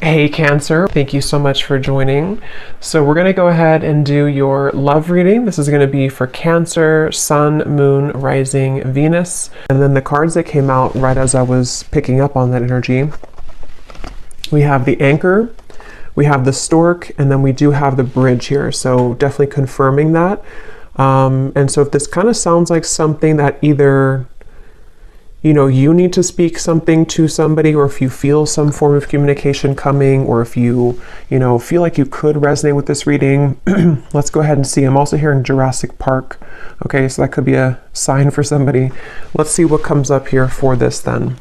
Hey Cancer, thank you so much for joining. So we're going to go ahead and do your love reading. This is going to be for Cancer, Sun, Moon, Rising, Venus. And then the cards that came out right as I was picking up on that energy. We have the Anchor, we have the Stork, and then we do have the Bridge here. So definitely confirming that. And so if this kind of sounds like something that either you need to speak something to somebody, or if you feel some form of communication coming, or if you feel like you could resonate with this reading, let's go ahead and see. I'm also hearing Jurassic Park. Okay, so that could be a sign for somebody. Let's see what comes up here for this then.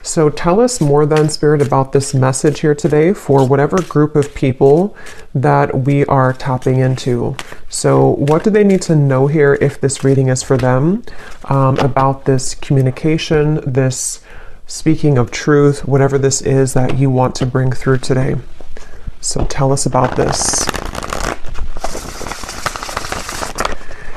So tell us more then, Spirit, about this message here today for whatever group of people that we are tapping into. So what do they need to know here if this reading is for them, about this communication, this speaking of truth, whatever this is that you want to bring through today. So tell us about this.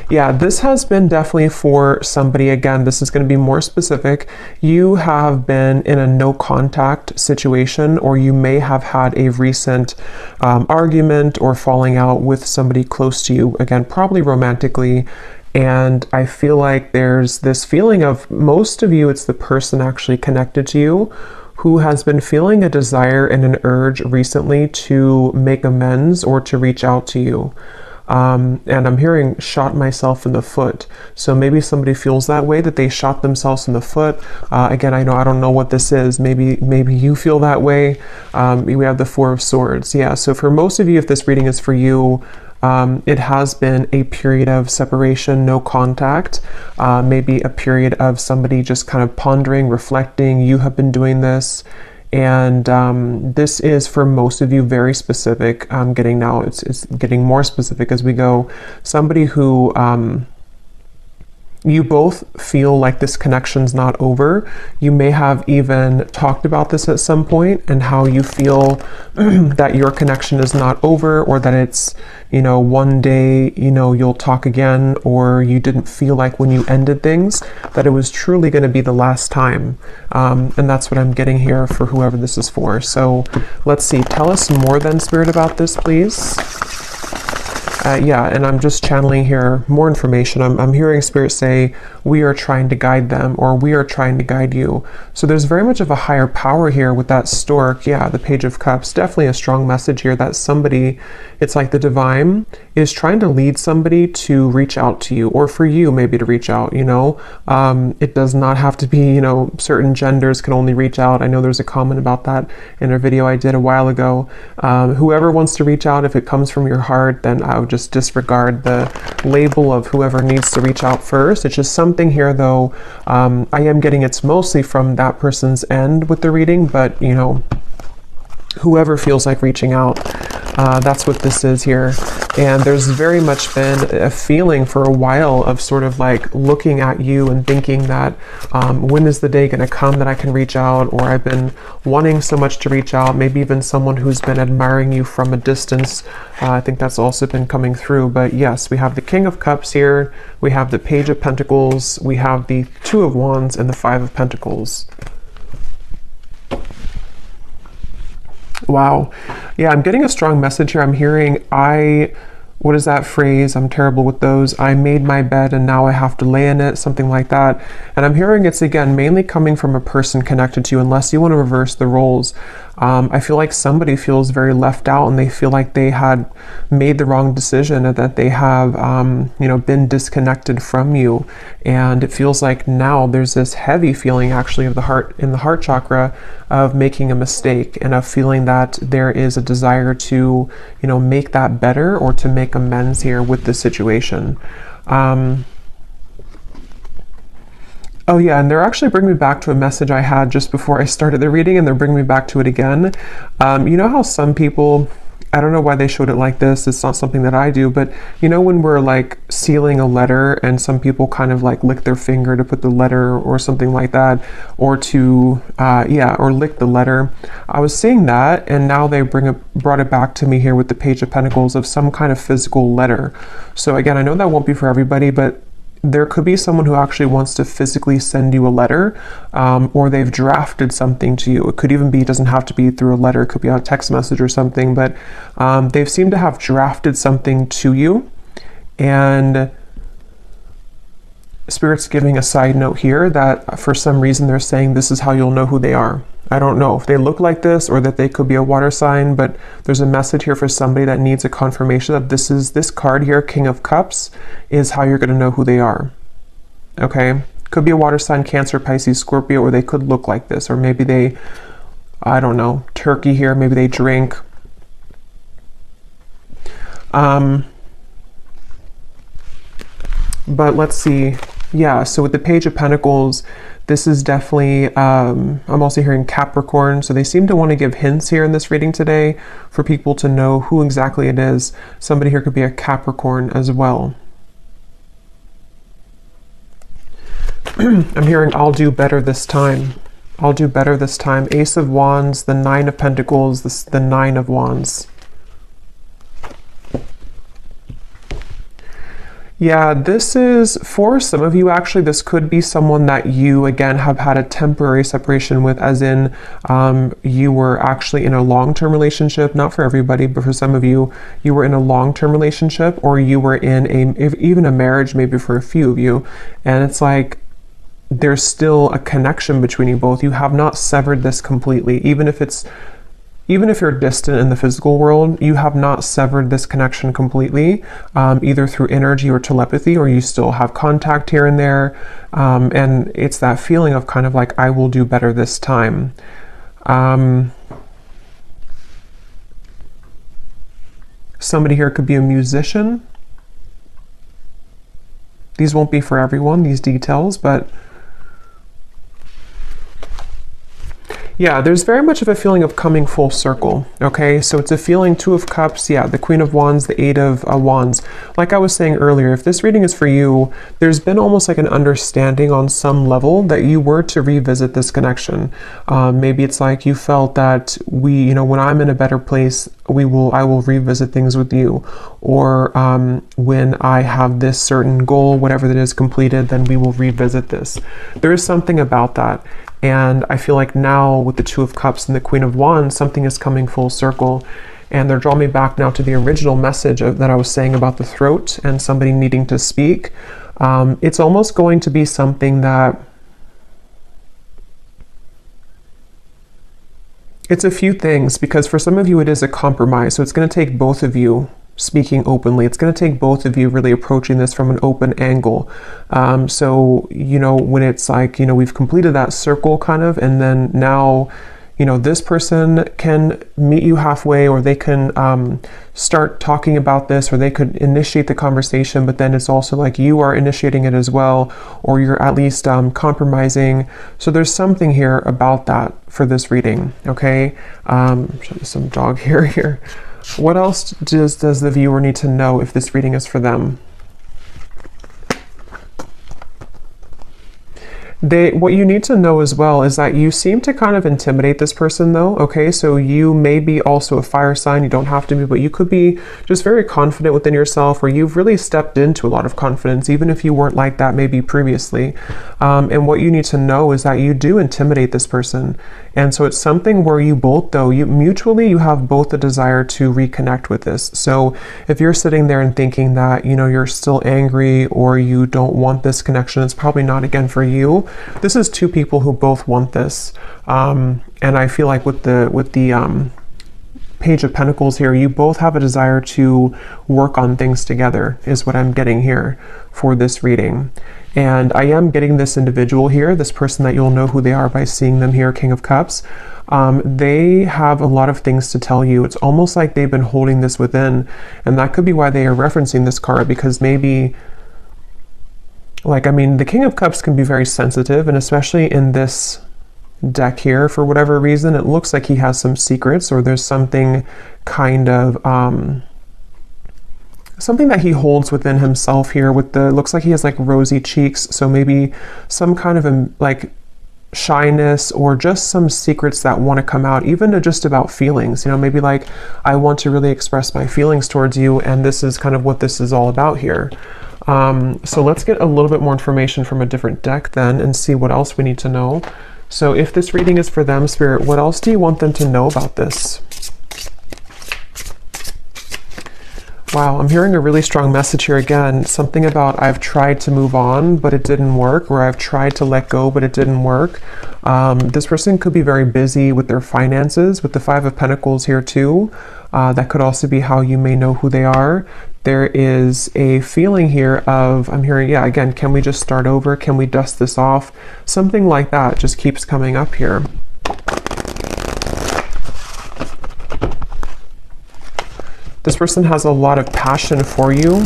Yeah, this has been definitely for somebody. Again, this is going to be more specific. You have been in a no contact situation, or you may have had a recent argument or falling out with somebody close to you. Again, probably romantically. And I feel like there's this feeling of, most of you, it's the person actually connected to you who has been feeling a desire and an urge recently to make amends or to reach out to you. And I'm hearing shot myself in the foot. So maybe somebody feels that way, that they shot themselves in the foot. Again, I don't know what this is. Maybe you feel that way. We have the Four of Swords. Yeah. So for most of you, if this reading is for you, it has been a period of separation, no contact, maybe a period of somebody just kind of pondering, reflecting. You have been doing this. And this is for most of you very specific. I'm getting now, it's getting more specific as we go. Somebody who you both feel like this connection's not over. You may have even talked about this at some point, and how you feel that your connection is not over, or that it's, one day, you'll talk again, or you didn't feel like when you ended things that it was truly going to be the last time. And that's what I'm getting here for whoever this is for. So let's see. Tell us more then, Spirit, about this, please. Yeah, and I'm just channeling here more information. I'm hearing Spirit say, we are trying to guide them, or we are trying to guide you. So there's very much of a higher power here with that Stork. Yeah, the Page of Cups, definitely a strong message here that somebody, it's like the divine is trying to lead somebody to reach out to you, or for you maybe to reach out, It does not have to be, certain genders can only reach out. I know there's a comment about that in a video I did a while ago. Whoever wants to reach out, if it comes from your heart, then I would just disregard the label of whoever needs to reach out first. It's just something here, though. I am getting it's mostly from that person's end with the reading, but whoever feels like reaching out, that's what this is here. And there's very much been a feeling for a while of sort of like looking at you and thinking that when is the day going to come that I can reach out, or I've been wanting so much to reach out. Maybe even someone who's been admiring you from a distance. I think that's also been coming through. But yes, we have the King of Cups here, we have the Page of Pentacles, we have the Two of Wands, and the Five of Pentacles. Wow. Yeah, I'm getting a strong message here. I'm hearing, what is that phrase? I'm terrible with those. I made my bed and now I have to lay in it, something like that. And I'm hearing it's, again, mainly coming from a person connected to you, unless you want to reverse the roles. I feel like somebody feels very left out, and they feel like they had made the wrong decision, and that they have, been disconnected from you. And it feels like now there's this heavy feeling actually of the heart, in the heart chakra, of making a mistake, and of feeling that there is a desire to, make that better, or to make amends here with the situation. Oh yeah, and they're actually bringing me back to a message I had just before I started the reading, and they're bringing me back to it again. You know how some people, I don't know why they showed it like this, it's not something that I do, but when we're like sealing a letter, and some people kind of like lick their finger to put the letter, or something like that, or to, or lick the letter. I was seeing that, and now they brought it back to me here with the Page of Pentacles, of some kind of physical letter. So again, I know that won't be for everybody, but there could be someone who actually wants to physically send you a letter, or they've drafted something to you. It could even be, it doesn't have to be through a letter, it could be a text message or something, but they've seemed to have drafted something to you. And Spirit's giving a side note here that for some reason they're saying this is how you'll know who they are. I don't know if they look like this or that they could be a water sign, but there's a message here for somebody that needs a confirmation that this card here, King of Cups, is how you're going to know who they are. Okay? Could be a water sign, Cancer, Pisces, Scorpio, or they could look like this, or maybe they, I don't know, turkey here, maybe they drink. But let's see. Yeah, so with the Page of Pentacles, this is definitely, I'm also hearing Capricorn, so they seem to want to give hints here in this reading today for people to know who exactly it is. Somebody here could be a Capricorn as well. I'm hearing, I'll do better this time. I'll do better this time. Ace of Wands, the Nine of Pentacles, the Nine of Wands. Yeah, this is, for some of you actually, this could be someone that you, again, have had a temporary separation with, as in you were actually in a long-term relationship, not for everybody, but for some of you, you were in a long-term relationship, or you were in even a marriage, maybe for a few of you, and it's like there's still a connection between you both. You have not severed this completely, even if you're distant in the physical world, you have not severed this connection completely, either through energy or telepathy, or you still have contact here and there. And it's that feeling of kind of like, I will do better this time. Somebody here could be a musician. These won't be for everyone, these details, but yeah, there's very much of a feeling of coming full circle, okay? So it's a feeling, Two of Cups, yeah, the Queen of Wands, the Eight of Wands. Like I was saying earlier, if this reading is for you, there's been almost like an understanding on some level that you were to revisit this connection. Maybe it's like you felt that when I'm in a better place, I will revisit things with you. Or when I have this certain goal, whatever that is completed, then we will revisit this. There is something about that. And I feel like now with the Two of Cups and the Queen of Wands, something is coming full circle. And they're drawing me back now to the original message that I was saying about the throat and somebody needing to speak. It's almost going to be something that, it's a few things, because for some of you it is a compromise. So it's going to take both of you speaking openly. It's going to take both of you really approaching this from an open angle. So, when it's like, we've completed that circle kind of, and then now, this person can meet you halfway, or they can start talking about this, or they could initiate the conversation, but then it's also like you are initiating it as well, or you're at least compromising. So there's something here about that for this reading, okay? Some dog hair here. What else does the viewer need to know if this reading is for them? What you need to know as well is that you seem to kind of intimidate this person though, okay? So you may be also a fire sign, you don't have to be, but you could be just very confident within yourself, or you've really stepped into a lot of confidence, even if you weren't like that maybe previously. And what you need to know is that you do intimidate this person. And so it's something where you both though, you have both a desire to reconnect with this. So if you're sitting there and thinking that, you're still angry, or you don't want this connection, it's probably not again for you. This is two people who both want this. And I feel like with the Page of Pentacles here, you both have a desire to work on things together, is what I'm getting here for this reading. And I am getting this individual here, this person that you'll know who they are by seeing them here, King of Cups. They have a lot of things to tell you. It's almost like they've been holding this within, and that could be why they are referencing this card, because maybe, the King of Cups can be very sensitive, and especially in this deck here, for whatever reason, it looks like he has some secrets, or there's something kind of something that he holds within himself here. Looks like he has like rosy cheeks, so maybe some kind of like shyness, or just some secrets that want to come out, even just about feelings, maybe like, I want to really express my feelings towards you, and this is kind of what this is all about here. So let's get a little bit more information from a different deck then and see what else we need to know. So if this reading is for them, Spirit, what else do you want them to know about this? Wow, I'm hearing a really strong message here again. Something about I've tried to move on, but it didn't work, or I've tried to let go, but it didn't work. This person could be very busy with their finances, with the Five of Pentacles here too. That could also be how you may know who they are. There is a feeling here of, I'm hearing, yeah, again, can we just start over? Can we dust this off? Something like that just keeps coming up here. This person has a lot of passion for you.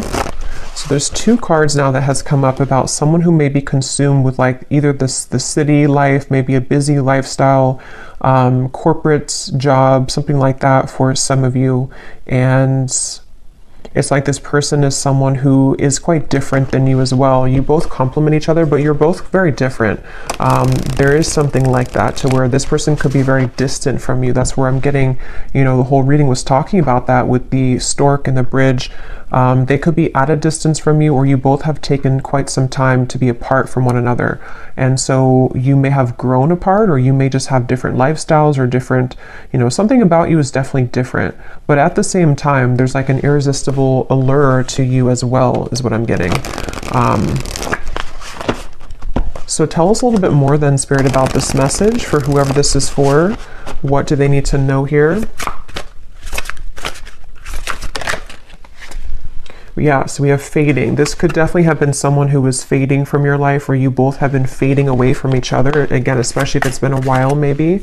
So there's two cards now that has come up about someone who may be consumed with like either the city life, maybe a busy lifestyle, corporate job, something like that for some of you. And it's like this person is someone who is quite different than you as well. You both complement each other, but you're both very different. There is something like that to where this person could be very distant from you. That's where I'm getting, you know, the whole reading was talking about that with the stork and the bridge. They could be at a distance from you, or you both have taken quite some time to be apart from one another. And so you may have grown apart, or you may just have different lifestyles or different, you know, something about you is definitely different. But at the same time, there's like an irresistible allure to you as well, is what I'm getting. So tell us a little bit more then, Spirit, about this message for whoever this is for. What do they need to know here? Yeah, so we have fading. This could definitely have been someone who was fading from your life, or you both have been fading away from each other. Again, especially if it's been a while, maybe.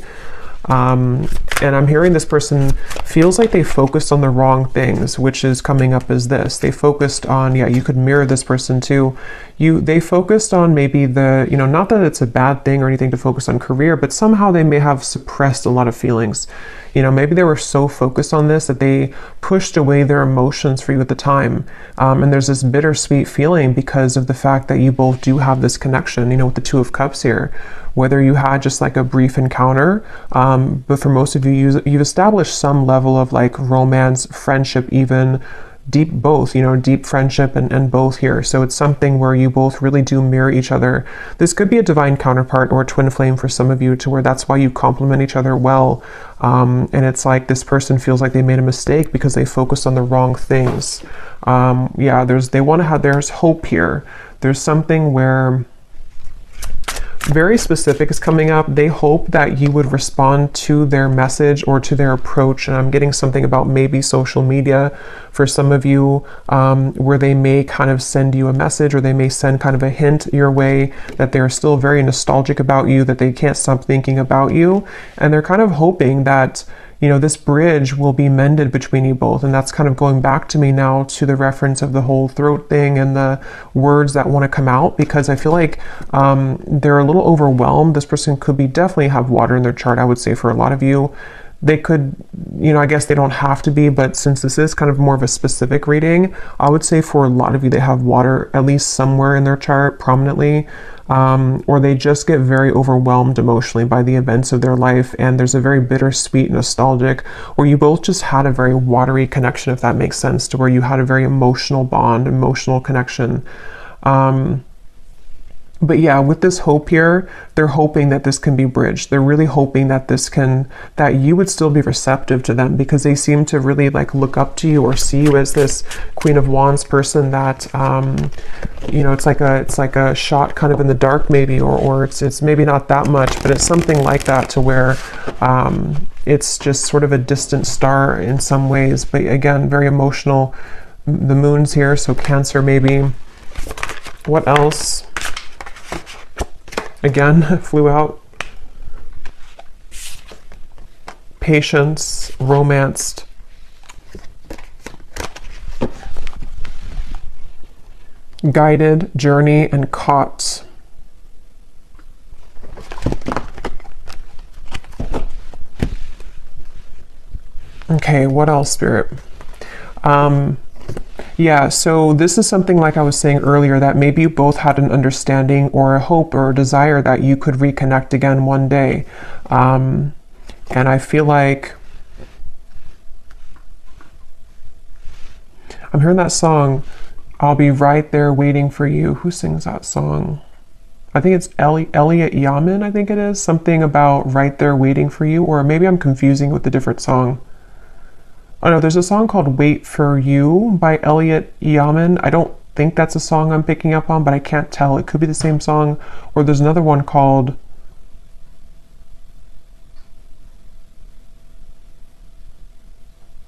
And I'm hearing this person feels like they focused on the wrong things, which is coming up as this. They focused on, yeah, you could mirror this person too. They focused on maybe the, you know, not that it's a bad thing or anything to focus on career, but somehow they may have suppressed a lot of feelings. You know, maybe they were so focused on this that they pushed away their emotions for you at the time. And there's this bittersweet feeling because of the fact that you both do have this connection, you know, with the Two of Cups here. Whether you had just like a brief encounter, but for most of you, you've established some level of like romance, friendship, even deep both, you know, deep friendship and both here. So it's something where you both really do mirror each other. This could be a divine counterpart or a twin flame for some of you, to where that's why you complement each other well. And it's like this person feels like they made a mistake because they focused on the wrong things. Yeah, there's hope here. There's something where very specific is coming up. They hope that you would respond to their message or to their approach. And I'm getting something about maybe social media for some of you, where they may kind of send you a message, or they may send kind of a hint your way that they're still very nostalgic about you, that they can't stop thinking about you. And they're kind of hoping that, you know, this bridge will be mended between you both. And that's kind of going back to me now to the reference of the whole throat thing and the words that want to come out, because I feel like they're a little overwhelmed. This person could be definitely have water in their chart, I would say, for a lot of you. They could, you know, I guess they don't have to be, but since this is kind of more of a specific reading, I would say for a lot of you, they have water at least somewhere in their chart prominently. Or they just get very overwhelmed emotionally by the events of their life, and there's a very bittersweet, nostalgic, or you both just had a very watery connection, if that makes sense, to where you had a very emotional bond, emotional connection. But yeah, with this hope here, they're hoping that this can be bridged. They're really hoping that that you would still be receptive to them, because they seem to really like look up to you or see you as this Queen of Wands person that, you know, it's like a shot kind of in the dark maybe, or it's maybe not that much, but it's something like that, to where, it's just sort of a distant star in some ways, but again, very emotional. The moon's here, so Cancer maybe. What else? Again, flew out. Patience, romanced. Guided, journey, and caught. Okay, what else, Spirit? Yeah, so this is something like I was saying earlier, that maybe you both had an understanding or a hope or a desire that you could reconnect again one day. And I feel like I'm hearing that song, I'll be right there waiting for you. Who sings that song? I think it's Elliot Yamin, I think it is. Something about right there waiting for you, or maybe I'm confusing with a different song. Oh no, there's a song called Wait for You by Elliot Yamin. I don't think that's a song I'm picking up on, but I can't tell. It could be the same song. Or there's another one called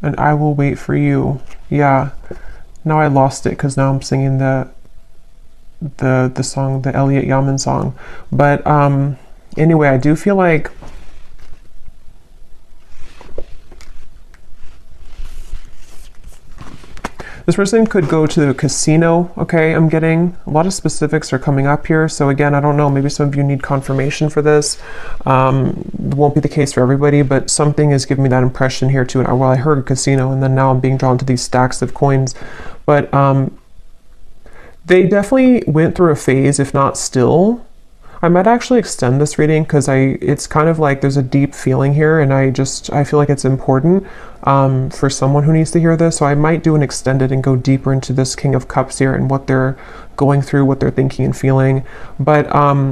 And I Will Wait for You. Yeah. Now I lost it because now I'm singing the song, the Elliot Yamin song. But anyway, I do feel like this person could go to the casino, okay? I'm getting a lot of specifics are coming up here. So again, I don't know, maybe some of you need confirmation for this. It won't be the case for everybody, but something is giving me that impression here too. Well, I heard casino, and then now I'm being drawn to these stacks of coins. But they definitely went through a phase, if not still. I might actually extend this reading because it's kind of like there's a deep feeling here, and I feel like it's important for someone who needs to hear this. So I might do an extended and go deeper into this King of Cups here and what they're going through, what they're thinking and feeling. But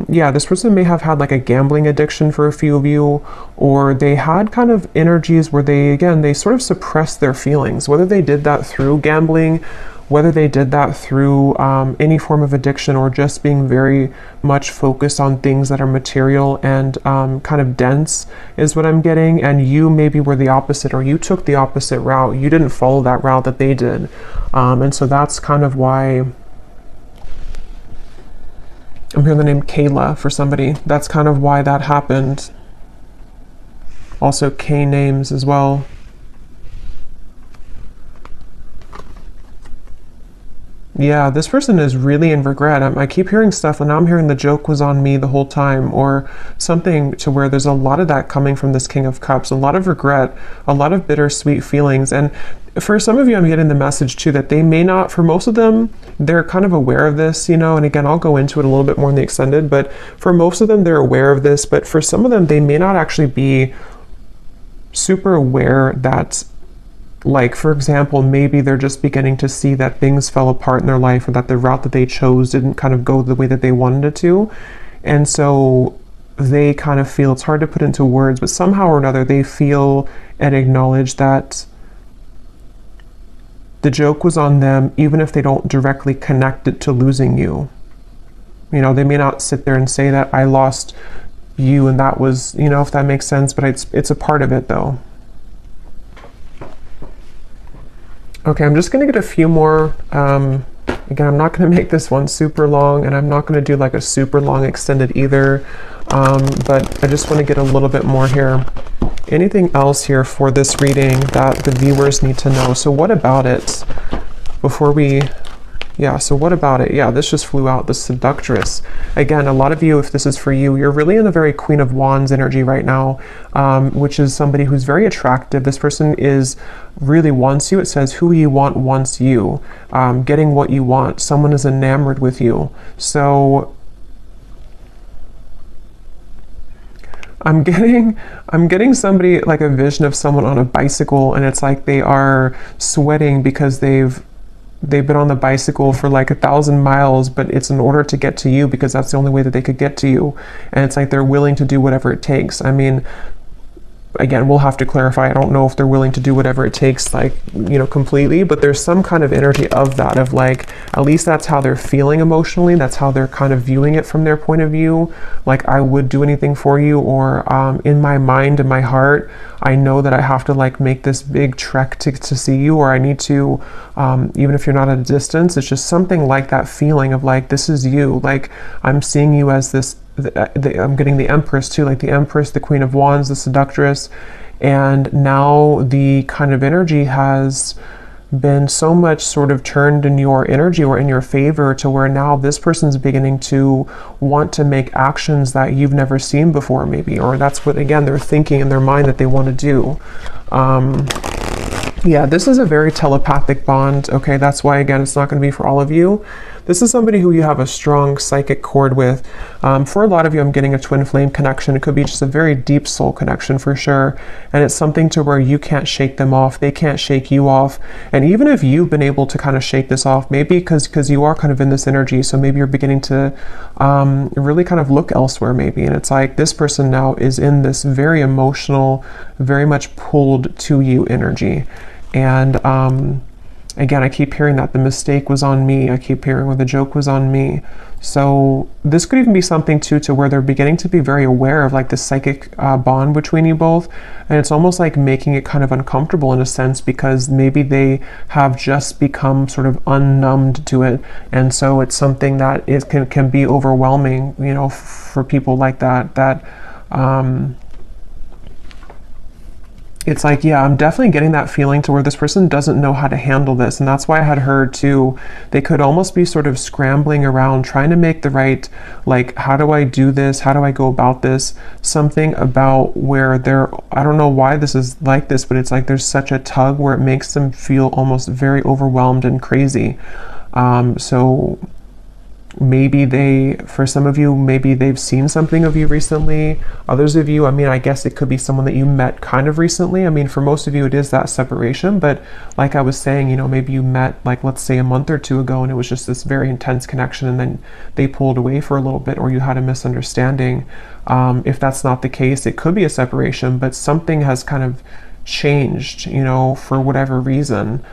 yeah, this person may have had like a gambling addiction for a few of you, or they had kind of energies where they sort of suppressed their feelings, whether they did that through gambling, whether they did that through any form of addiction, or just being very much focused on things that are material and kind of dense is what I'm getting. And you maybe were the opposite, or you took the opposite route. You didn't follow that route that they did. And so that's kind of why I'm hearing the name Kayla for somebody. That's kind of why that happened. Also K names as well. Yeah, this person is really in regret. I keep hearing stuff, and now I'm hearing the joke was on me the whole time, or something to where there's a lot of that coming from this King of Cups, a lot of regret, a lot of bittersweet feelings. And for some of you, I'm getting the message too that they may not, for most of them, they're kind of aware of this, and again, I'll go into it a little bit more in the extended, but for most of them, they're aware of this, but for some of them, they may not actually be super aware that, like, for example, maybe they're just beginning to see that things fell apart in their life, or that the route that they chose didn't kind of go the way that they wanted it to. And so they kind of feel, it's hard to put into words, but somehow or another, they feel and acknowledge that the joke was on them, even if they don't directly connect it to losing you. They may not sit there and say that I lost you and that was, if that makes sense, but it's a part of it though. Okay, I'm just going to get a few more. Again, I'm not going to make this one super long, and I'm not going to do like a super long extended either, but I just want to get a little bit more here. Anything else here for this reading that the viewers need to know? So what about it before we... Yeah, so what about it? Yeah, this just flew out, the Seductress. Again, a lot of you, if this is for you, you're really in the very Queen of Wands energy right now, which is somebody who's very attractive. This person really wants you. It says, who you want wants you. Getting what you want. Someone is enamored with you. So I'm getting somebody, like a vision of someone on a bicycle, and it's like they are sweating because they've been on the bicycle for like 1,000 miles, but it's in order to get to you because that's the only way that they could get to you. And it's like they're willing to do whatever it takes. I mean, again, we'll have to clarify. I don't know if they're willing to do whatever it takes, like, completely, but there's some kind of energy of that, of like, at least that's how they're feeling emotionally. That's how they're kind of viewing it from their point of view. Like, I would do anything for you, or in my mind, in my heart, I know that I have to like make this big trek to see you, or I need to, even if you're not at a distance, it's just something like that feeling of like, this is you. Like, I'm seeing you as this, I'm getting the Empress too, like the Empress, the Queen of Wands, the Seductress, and now the kind of energy has been so much sort of turned in your energy or in your favor, to where now this person's beginning to want to make actions that you've never seen before, maybe, or that's what, again, they're thinking in their mind that they want to do. Yeah, this is a very telepathic bond. Okay, that's why, again, it's not going to be for all of you. This is somebody who you have a strong psychic cord with. For a lot of you, I'm getting a twin flame connection. It could be just a very deep soul connection for sure. And it's something to where you can't shake them off. They can't shake you off. And even if you've been able to kind of shake this off, maybe because you are kind of in this energy, so maybe you're beginning to really kind of look elsewhere maybe. And it's like this person now is in this very emotional, very much pulled to you energy. And again, I keep hearing that the mistake was on me. I keep hearing where the joke was on me. So this could even be something too, to where they're beginning to be very aware of like the psychic bond between you both. And it's almost like making it kind of uncomfortable in a sense, because maybe they have just become sort of unnumbed to it. And so it's something that can be overwhelming, you know, for people like that, it's like, yeah, I'm definitely getting that feeling to where this person doesn't know how to handle this. And that's why I had heard too, they could almost be sort of scrambling around trying to make the right, like, how do I do this? How do I go about this? Something about where I don't know why this is like this, but it's like there's such a tug where it makes them feel almost very overwhelmed and crazy. So maybe for some of you, maybe they've seen something of you recently. Others of you, I mean, I guess it could be someone that you met kind of recently. I mean, for most of you, it is that separation. But like I was saying, you know, maybe you met, like, let's say a month or two ago, and it was just this very intense connection, and then they pulled away for a little bit, or you had a misunderstanding. If that's not the case, it could be a separation, but something has kind of changed, you know, for whatever reason,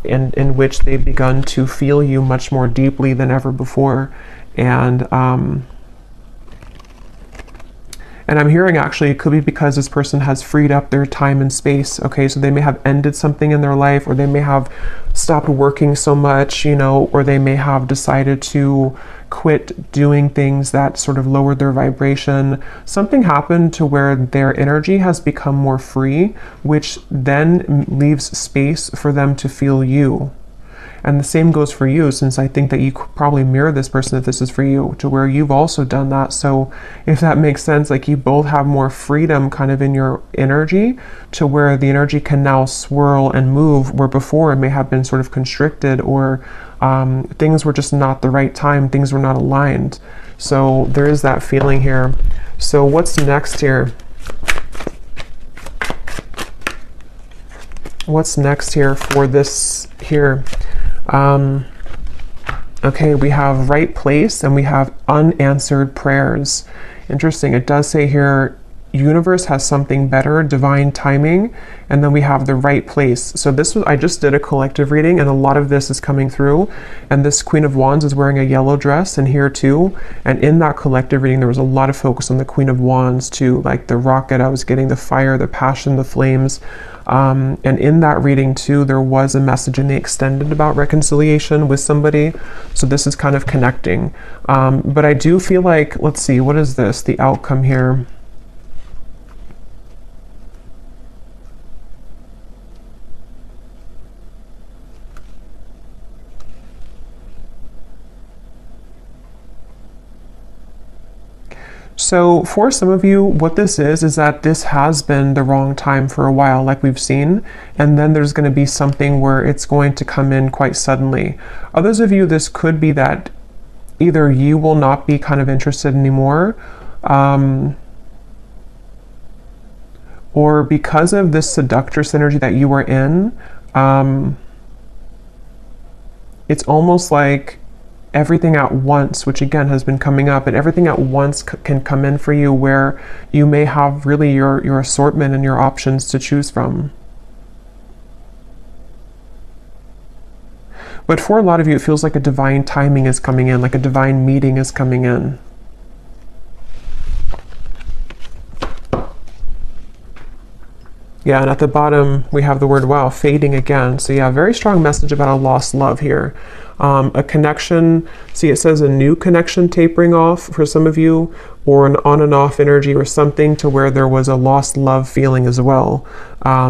in which they've begun to feel you much more deeply than ever before. And I'm hearing actually it could be because this person has freed up their time and space. Okay, so they may have ended something in their life, or they may have stopped working so much, you know, or they may have decided to quit doing things that sort of lowered their vibration. Something happened to where their energy has become more free, which then leaves space for them to feel you. And the same goes for you, since I think that you could probably mirror this person if this is for you, to where you've also done that. So if that makes sense, like you both have more freedom kind of in your energy, to where the energy can now swirl and move, where before it may have been sort of constricted, or things were just not the right time, things were not aligned. So there is that feeling here. So what's next here? What's next here for this here? Okay, we have right place and we have unanswered prayers. Interesting. It does say here, universe has something better, divine timing, and then we have the right place. So I just did a collective reading, and a lot of this is coming through. And this Queen of Wands is wearing a yellow dress, and here too. And in that collective reading, there was a lot of focus on the Queen of Wands too, like the rocket. I was getting the fire, the passion, the flames. And in that reading too, there was a message in the extended about reconciliation with somebody. So this is kind of connecting. But I do feel like, let's see, what is this? The outcome here. So for some of you, what this is that this has been the wrong time for a while, like we've seen, and then there's going to be something where it's going to come in quite suddenly. Others of you, this could be that either you will not be kind of interested anymore, or because of this seductress energy that you were in, it's almost like everything at once, which again has been coming up, and everything at once can come in for you, where you may have really your assortment and your options to choose from. But for a lot of you, it feels like a divine timing is coming in, like a divine meeting is coming in. Yeah, and at the bottom, we have the word, wow, fading again. So yeah, very strong message about a lost love here. A connection, see it says a new connection tapering off for some of you, or an on and off energy, or something to where there was a lost love feeling as well.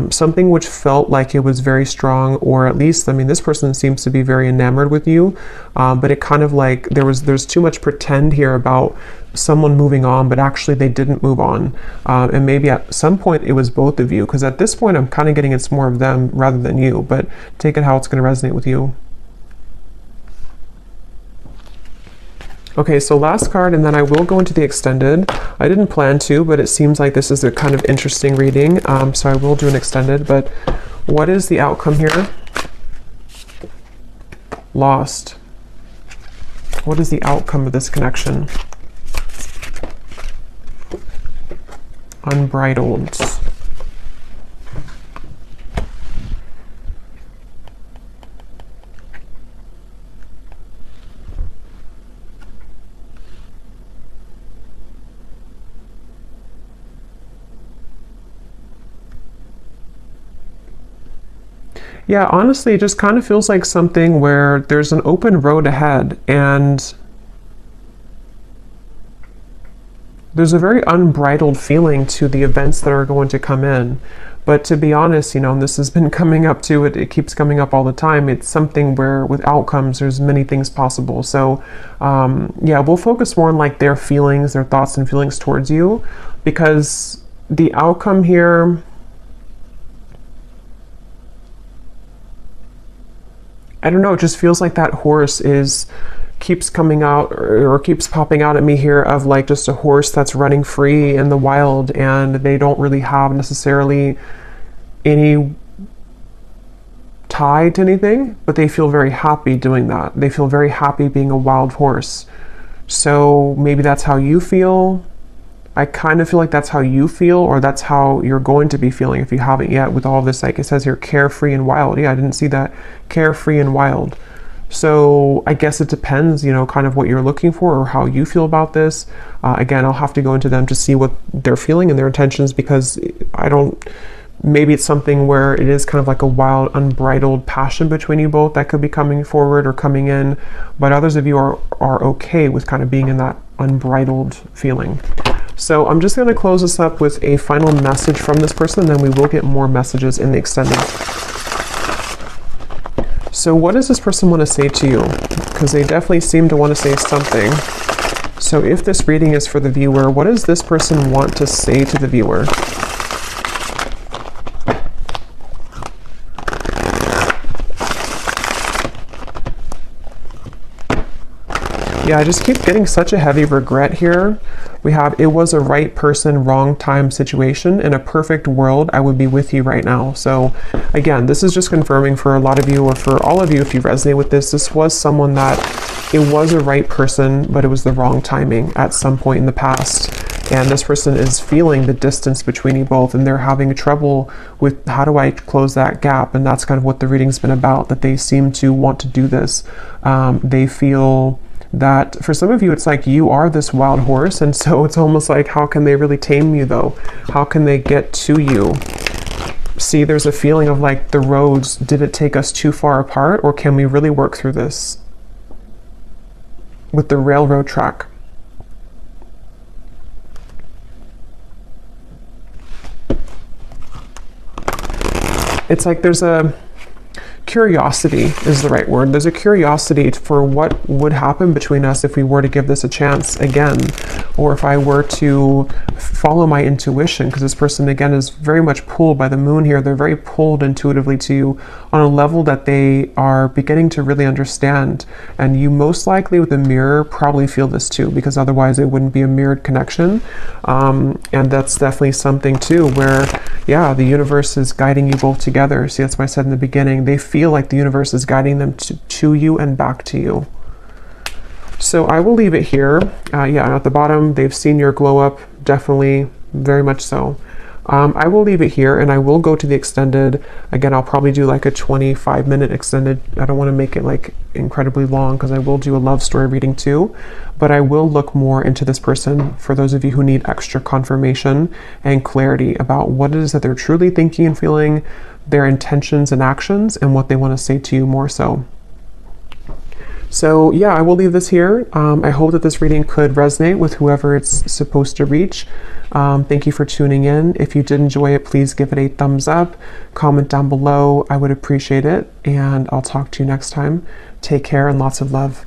Something which felt like it was very strong, or at least, I mean, this person seems to be very enamored with you, but it kind of like, there's too much pretend here about someone moving on, but actually they didn't move on. And maybe at some point it was both of you, because at this point I'm kind of getting it's more of them rather than you, but take it how it's going to resonate with you. Okay, so last card, and then I will go into the extended. I didn't plan to, but it seems like this is a kind of interesting reading, so I will do an extended. But what is the outcome here? Lost. What is the outcome of this connection? Unbridled. Yeah, honestly, it just kind of feels like something where there's an open road ahead and there's a very unbridled feeling to the events that are going to come in. But to be honest, you know, and this has been coming up to it, it keeps coming up all the time. It's something where with outcomes, there's many things possible. So yeah, we'll focus more on like their feelings, their thoughts and feelings towards you, because the outcome here, I don't know, it just feels like that horse keeps coming out or keeps popping out at me here of like just a horse that's running free in the wild, and they don't really have necessarily any tie to anything, but they feel very happy doing that. They feel very happy being a wild horse. So maybe that's how you feel. I kind of feel like that's how you feel, or that's how you're going to be feeling if you haven't yet with all of this. Like it says here, carefree and wild. Yeah, I didn't see that. Carefree and wild. So I guess it depends, you know, kind of what you're looking for or how you feel about this. Again, I'll have to go into them to see what they're feeling and their intentions, because maybe it's something where it is kind of like a wild, unbridled passion between you both that could be coming forward or coming in. But others of you are okay with kind of being in that unbridled feeling. So I'm just going to close this up with a final message from this person, and then we will get more messages in the extended. So what does this person want to say to you? Because they definitely seem to want to say something. So if this reading is for the viewer, what does this person want to say to the viewer? Yeah, I just keep getting such a heavy regret here. We have, it was a right person, wrong time situation. In a perfect world, I would be with you right now. So again, this is just confirming for a lot of you, or for all of you, if you resonate with this, this was someone that it was a right person, but it was the wrong timing at some point in the past. And this person is feeling the distance between you both, and they're having trouble with how do I close that gap? And that's kind of what the reading's been about, that they seem to want to do this. They feel that for some of you, it's like you are this wild horse, and so it's almost like, how can they really tame you though? How can they get to you? See, there's a feeling of like the roads, did it take us too far apart, or can we really work through this with the railroad track? It's like there's a curiosity is the right word. There's a curiosity for what would happen between us if we were to give this a chance again, or if I were to follow my intuition, because this person again is very much pulled by the moon here. They're very pulled intuitively to you on a level that they are beginning to really understand. And you most likely with a mirror probably feel this too, because otherwise it wouldn't be a mirrored connection. And that's definitely something too where, yeah, the universe is guiding you both together. See, that's why I said in the beginning, they feel like the universe is guiding them to you and back to you. So I will leave it here. Yeah, at the bottom, they've seen your glow up, definitely, very much so. I will leave it here, and I will go to the extended. Again, I'll probably do like a 25-minute extended. I don't want to make it like incredibly long, because I will do a love story reading too, but I will look more into this person for those of you who need extra confirmation and clarity about what it is that they're truly thinking and feeling, their intentions and actions, and what they want to say to you more so. So yeah, I will leave this here. I hope that this reading could resonate with whoever it's supposed to reach. Thank you for tuning in. If you did enjoy it, please give it a thumbs up, comment down below. I would appreciate it, and I'll talk to you next time. Take care and lots of love.